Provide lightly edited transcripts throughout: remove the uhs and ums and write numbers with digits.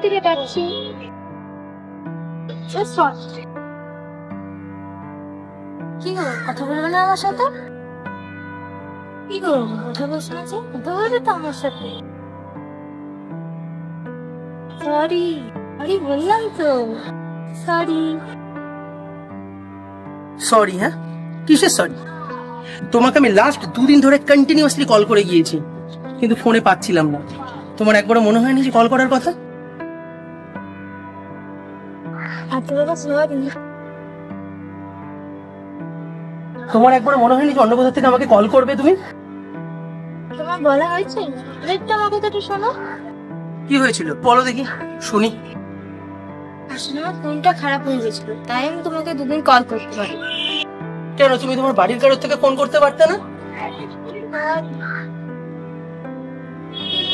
থেকে পাচ্ছি। কি গো, কথা বলবে না আমার সাথে? কি গো, কথা বলছো না যে? কথা বলবে তো আমার সাথে। সরি সরি বললাম তো, সরি। সরি? হ্যাঁ, কিসের সরি? তোমাকে আমি লাস্ট 2 দিন ধরে কন্টিনিউয়াসলি কল করে গিয়েছি, কিন্তু ফোনে পাচ্ছিলাম না। তোমার একবারও মনে হয়নি যে কল করার কথা? তোমার একবারও মনে হয়নি যে অন্য কোথা থেকে আমাকে কল করবে তুমি? তোমার বলা হয়েছে একটু আমার কথাটা শোনো। কি হয়েছিল বলো দেখি, শুনি। আসলে আমার ফোনটা খারাপ হয়ে গেছিল, তাই আমি তোমাকে 2 দিন কল করতে পারি। কেন, তুমি তোমার বাড়ির কারোর থেকে ফোন করতে পারতে না?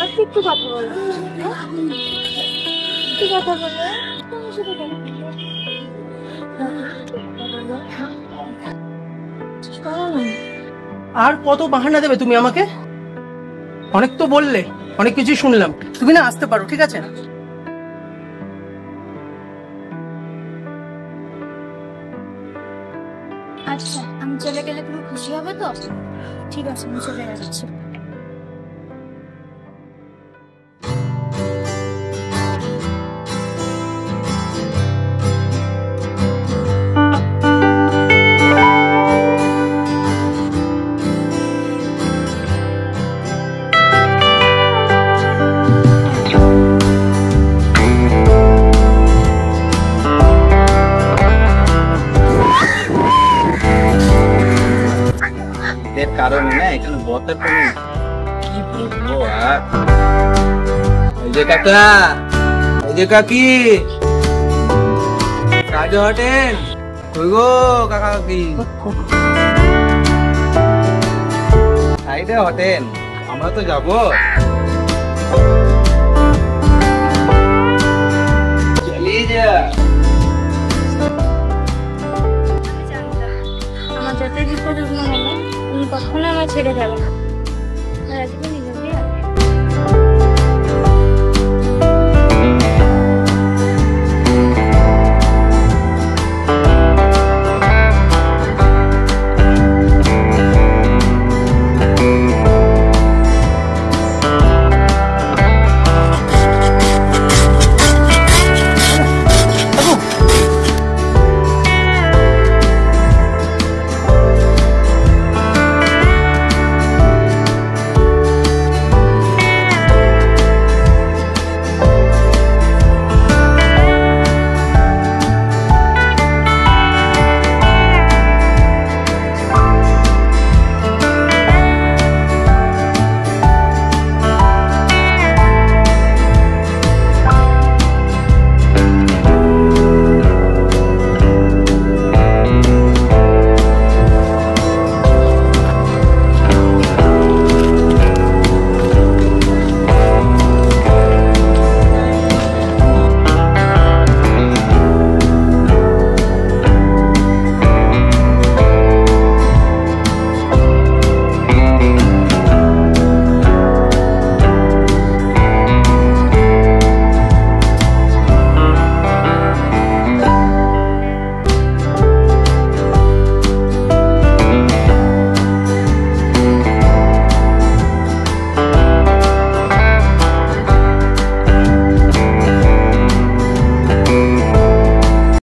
একটু কথা বলো, একটু কথা বলো। আর কত বাহানা দেবে তুমি আমাকে? অনেক তো বললে, অনেক কিছুই শুনলাম। তুমি না আসতে পারো, ঠিক আছে? আচ্ছা, আমি চলে গেলে তুমি খুশি হবে তো? ঠিক আছে, আমি চলে যাচ্ছি। কারণে না এখানে বসার কোনো কি বলবো। আর এই যে কাকা, এই যে কাকি, কাজে হটেন কই গো কাকা কাকি, সাইডে হটেন, আমরা তো যাবো। চলিয়ে যা। আমার যতই বিপদ উঠলো না, তুমি কখনো আমার ছেড়ে যাবে না। আর একদিন